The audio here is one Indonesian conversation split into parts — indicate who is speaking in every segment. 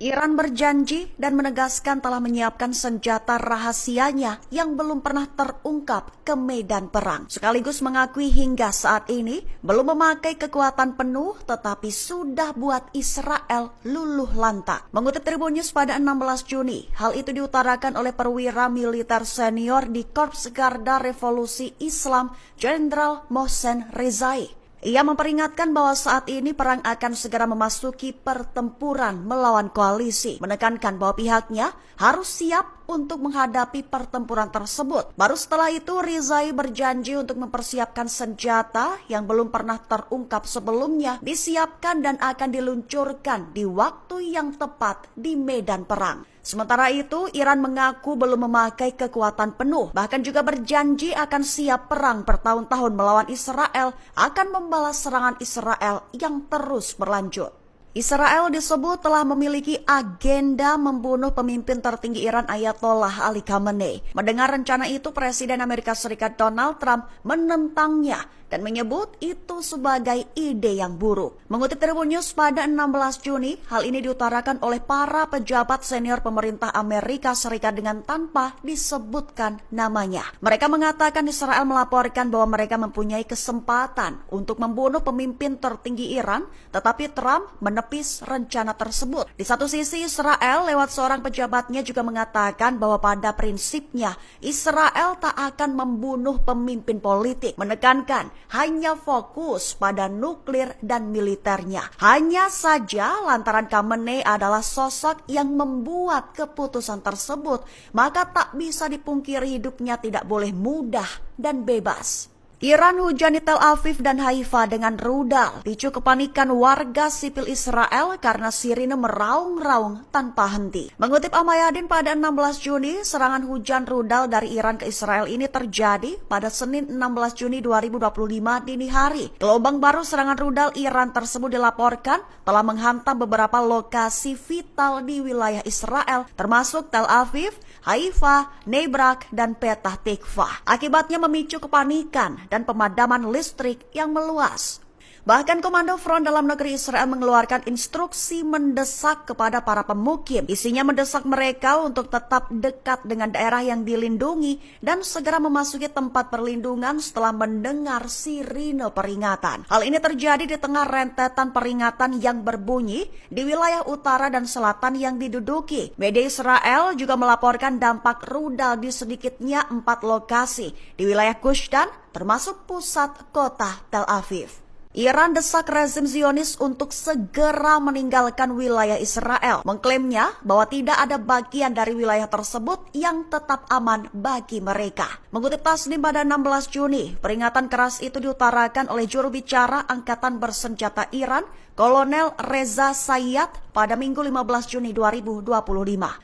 Speaker 1: Iran berjanji dan menegaskan telah menyiapkan senjata rahasianya yang belum pernah terungkap ke medan perang. Sekaligus mengakui hingga saat ini belum memakai kekuatan penuh tetapi sudah buat Israel luluh lantak. Mengutip Tribun News pada 16 Juni, hal itu diutarakan oleh perwira militer senior di Korps Garda Revolusi Islam, Jenderal Mohsen Rezai. Ia memperingatkan bahwa saat ini perang akan segera memasuki pertempuran melawan koalisi, menekankan bahwa pihaknya harus siap untuk menghadapi pertempuran tersebut. Baru setelah itu, Rezai berjanji untuk mempersiapkan senjata yang belum pernah terungkap sebelumnya, disiapkan dan akan diluncurkan di waktu yang tepat di medan perang. Sementara itu, Iran mengaku belum memakai kekuatan penuh, bahkan juga berjanji akan siap perang bertahun-tahun melawan Israel, akan membalas serangan Israel yang terus berlanjut. Israel disebut telah memiliki agenda membunuh pemimpin tertinggi Iran Ayatollah Ali Khamenei. Mendengar rencana itu, Presiden Amerika Serikat Donald Trump menentangnya dan menyebut itu sebagai ide yang buruk. Mengutip Tribun News pada 16 Juni, hal ini diutarakan oleh para pejabat senior pemerintah Amerika Serikat dengan tanpa disebutkan namanya. Mereka mengatakan Israel melaporkan bahwa mereka mempunyai kesempatan untuk membunuh pemimpin tertinggi Iran, tetapi Trump menepis rencana tersebut. Di satu sisi, Israel lewat seorang pejabatnya juga mengatakan bahwa pada prinsipnya Israel tak akan membunuh pemimpin politik, menekankan hanya fokus pada nuklir dan militernya. Hanya saja lantaran Khamenei adalah sosok yang membuat keputusan tersebut, maka tak bisa dipungkiri hidupnya tidak boleh mudah dan bebas. Iran hujani Tel Aviv dan Haifa dengan rudal, picu kepanikan warga sipil Israel karena sirine meraung-raung tanpa henti. Mengutip Amayadin pada 16 Juni, serangan hujan rudal dari Iran ke Israel ini terjadi pada Senin 16 Juni 2025 dini hari. Gelombang baru serangan rudal Iran tersebut dilaporkan telah menghantam beberapa lokasi vital di wilayah Israel, termasuk Tel Aviv, Haifa, Nebrak, dan Petah Tikva. Akibatnya memicu kepanikan dan pemadaman listrik yang meluas. Bahkan Komando Front Dalam Negeri Israel mengeluarkan instruksi mendesak kepada para pemukim. Isinya mendesak mereka untuk tetap dekat dengan daerah yang dilindungi dan segera memasuki tempat perlindungan setelah mendengar sirine peringatan. Hal ini terjadi di tengah rentetan peringatan yang berbunyi di wilayah utara dan selatan yang diduduki. Media Israel juga melaporkan dampak rudal di sedikitnya 4 lokasi di wilayah Gush Dan, termasuk pusat kota Tel Aviv. Iran desak rezim Zionis untuk segera meninggalkan wilayah Israel, mengklaimnya bahwa tidak ada bagian dari wilayah tersebut yang tetap aman bagi mereka. Mengutip Tasnim pada 16 Juni, peringatan keras itu diutarakan oleh juru bicara Angkatan Bersenjata Iran, Kolonel Reza Sayyad pada Minggu 15 Juni 2025.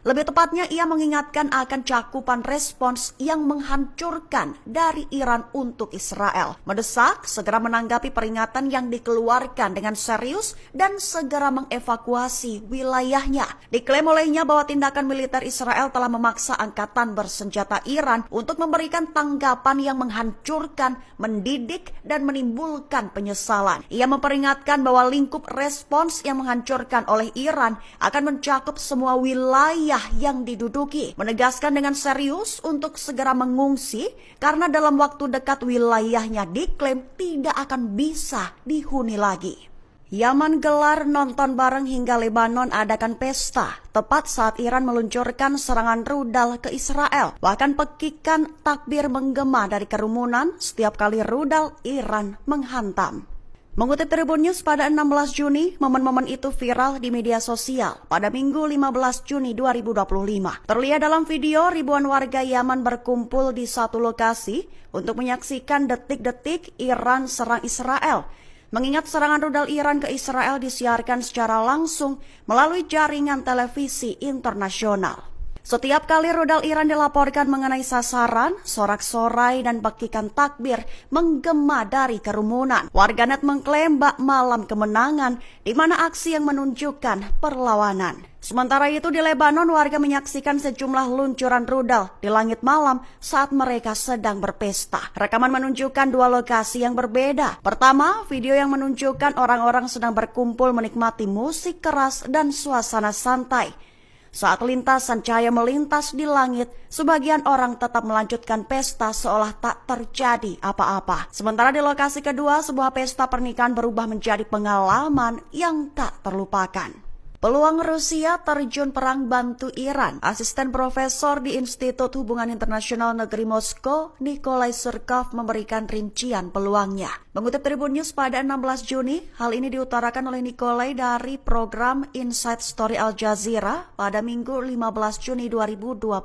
Speaker 1: Lebih tepatnya, ia mengingatkan akan cakupan respons yang menghancurkan dari Iran untuk Israel. Mendesak segera menanggapi peringatan yang dikeluarkan dengan serius dan segera mengevakuasi wilayahnya. Diklaim olehnya bahwa tindakan militer Israel telah memaksa Angkatan Bersenjata Iran untuk memberikan tanggapan yang menghancurkan, mendidik, dan menimbulkan penyesalan. Ia memperingatkan bahwa lingkup respons yang menghancurkan oleh Iran akan mencakup semua wilayah yang diduduki, menegaskan dengan serius untuk segera mengungsi karena dalam waktu dekat wilayahnya diklaim tidak akan bisa dihuni lagi. Yaman gelar nonton bareng hingga Lebanon adakan pesta tepat saat Iran meluncurkan serangan rudal ke Israel. Bahkan pekikan takbir menggema dari kerumunan setiap kali rudal Iran menghantam. Mengutip Tribun News pada 16 Juni, momen-momen itu viral di media sosial pada Minggu 15 Juni 2025. Terlihat dalam video ribuan warga Yaman berkumpul di satu lokasi untuk menyaksikan detik-detik Iran serang Israel. Mengingat serangan rudal Iran ke Israel disiarkan secara langsung melalui jaringan televisi internasional. Setiap kali rudal Iran dilaporkan mengenai sasaran, sorak-sorai dan bakikan takbir menggema dari kerumunan. Warganet mengklaim bak malam kemenangan, di mana aksi yang menunjukkan perlawanan. Sementara itu di Lebanon, warga menyaksikan sejumlah luncuran rudal di langit malam saat mereka sedang berpesta. Rekaman menunjukkan dua lokasi yang berbeda. Pertama, video yang menunjukkan orang-orang sedang berkumpul menikmati musik keras dan suasana santai. Saat lintasan cahaya melintas di langit, sebagian orang tetap melanjutkan pesta seolah tak terjadi apa-apa. Sementara di lokasi kedua, sebuah pesta pernikahan berubah menjadi pengalaman yang tak terlupakan. Peluang Rusia terjun perang bantu Iran. Asisten profesor di Institut Hubungan Internasional Negeri Moskow, Nikolai Surkov memberikan rincian peluangnya. Mengutip Tribun News pada 16 Juni, hal ini diutarakan oleh Nikolai dari program Inside Story Al Jazeera pada Minggu 15 Juni 2025.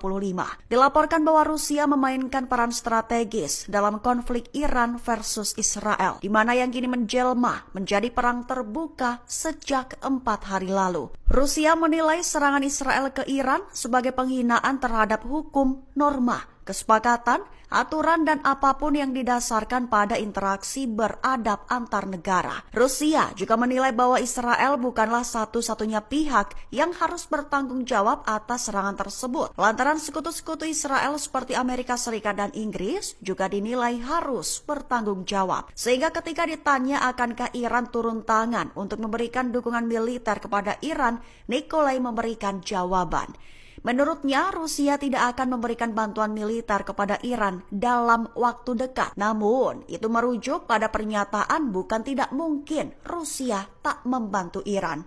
Speaker 1: Dilaporkan bahwa Rusia memainkan peran strategis dalam konflik Iran versus Israel, di mana yang kini menjelma menjadi perang terbuka sejak 4 hari lalu. Rusia menilai serangan Israel ke Iran sebagai penghinaan terhadap hukum, norma, kesepakatan, aturan dan apapun yang didasarkan pada interaksi beradab antar negara. Rusia juga menilai bahwa Israel bukanlah satu-satunya pihak yang harus bertanggung jawab atas serangan tersebut. Lantaran sekutu-sekutu Israel seperti Amerika Serikat dan Inggris juga dinilai harus bertanggung jawab. Sehingga ketika ditanya akankah Iran turun tangan untuk memberikan dukungan militer kepada Iran, Nikolai memberikan jawaban. Menurutnya, Rusia tidak akan memberikan bantuan militer kepada Iran dalam waktu dekat. Namun, itu merujuk pada pernyataan bukan tidak mungkin Rusia tak membantu Iran.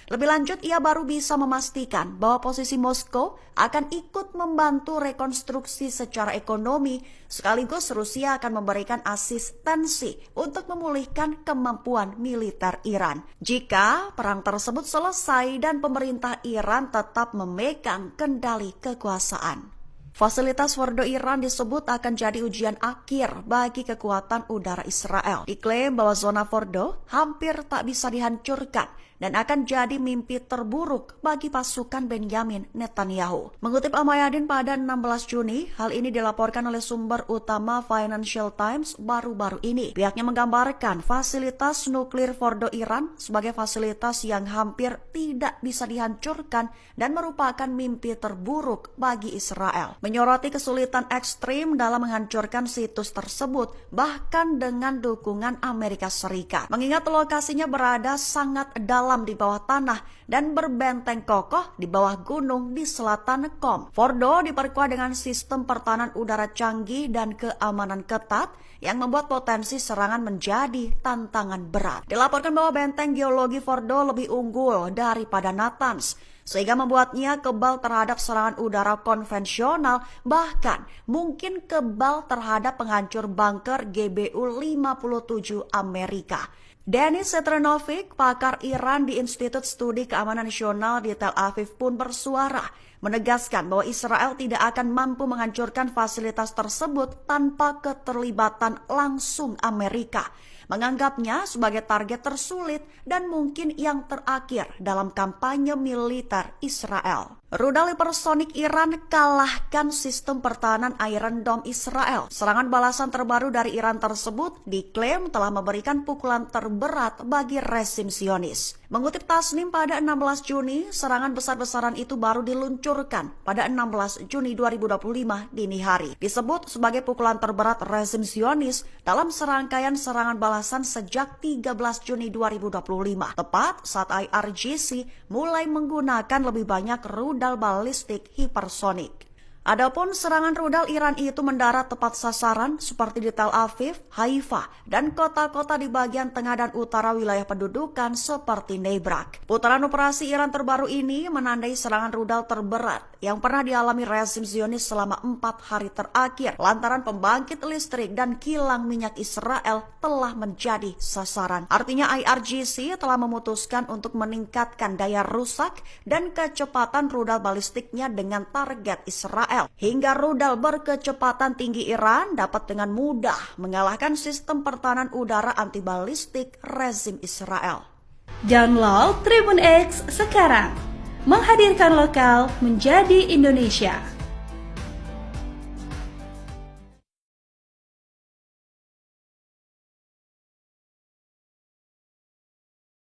Speaker 1: Lebih lanjut, ia baru bisa memastikan bahwa posisi Moskow akan ikut membantu rekonstruksi secara ekonomi, sekaligus Rusia akan memberikan asistensi untuk memulihkan kemampuan militer Iran. Jika perang tersebut selesai dan pemerintah Iran tetap memegang kendali kekuasaan. Fasilitas Fordo Iran disebut akan jadi ujian akhir bagi kekuatan udara Israel. Diklaim bahwa zona Fordo hampir tak bisa dihancurkan dan akan jadi mimpi terburuk bagi pasukan Benjamin Netanyahu. Mengutip Al-Mayadin pada 16 Juni, hal ini dilaporkan oleh sumber utama Financial Times baru-baru ini. Pihaknya menggambarkan fasilitas nuklir Fordo Iran sebagai fasilitas yang hampir tidak bisa dihancurkan dan merupakan mimpi terburuk bagi Israel. Menyoroti kesulitan ekstrim dalam menghancurkan situs tersebut, bahkan dengan dukungan Amerika Serikat. Mengingat lokasinya berada sangat dalam di bawah tanah dan berbenteng kokoh di bawah gunung di selatan Qom. Fordo diperkuat dengan sistem pertahanan udara canggih dan keamanan ketat yang membuat potensi serangan menjadi tantangan berat. Dilaporkan bahwa benteng geologi Fordo lebih unggul daripada Natanz, sehingga membuatnya kebal terhadap serangan udara konvensional, bahkan mungkin kebal terhadap penghancur bunker GBU-57 Amerika. Denis Setrenovic, pakar Iran di Institut Studi Keamanan Nasional di Tel Aviv pun bersuara, menegaskan bahwa Israel tidak akan mampu menghancurkan fasilitas tersebut tanpa keterlibatan langsung Amerika. Menganggapnya sebagai target tersulit dan mungkin yang terakhir dalam kampanye militer Israel. Rudal hipersonik Iran kalahkan sistem pertahanan Iron Dome Israel. Serangan balasan terbaru dari Iran tersebut diklaim telah memberikan pukulan terberat bagi rezim Zionis. Mengutip Tasnim pada 16 Juni, serangan besar-besaran itu baru diluncurkan pada 16 Juni 2025 dini hari. Disebut sebagai pukulan terberat rezim Zionis dalam serangkaian serangan balasan sejak 13 Juni 2025. Tepat saat IRGC mulai menggunakan lebih banyak rudal balistik hipersonik. Adapun serangan rudal Iran itu mendarat tepat sasaran seperti di Tel Aviv, Haifa, dan kota-kota di bagian tengah dan utara wilayah pendudukan seperti Nebrak. Putaran operasi Iran terbaru ini menandai serangan rudal terberat yang pernah dialami rezim Zionis selama 4 hari terakhir lantaran pembangkit listrik dan kilang minyak Israel telah menjadi sasaran. Artinya IRGC telah memutuskan untuk meningkatkan daya rusak dan kecepatan rudal balistiknya dengan target Israel. Hingga rudal berkecepatan tinggi Iran dapat dengan mudah mengalahkan sistem pertahanan udara anti balistik rezim Israel.
Speaker 2: Download Tribun X sekarang, menghadirkan lokal menjadi Indonesia.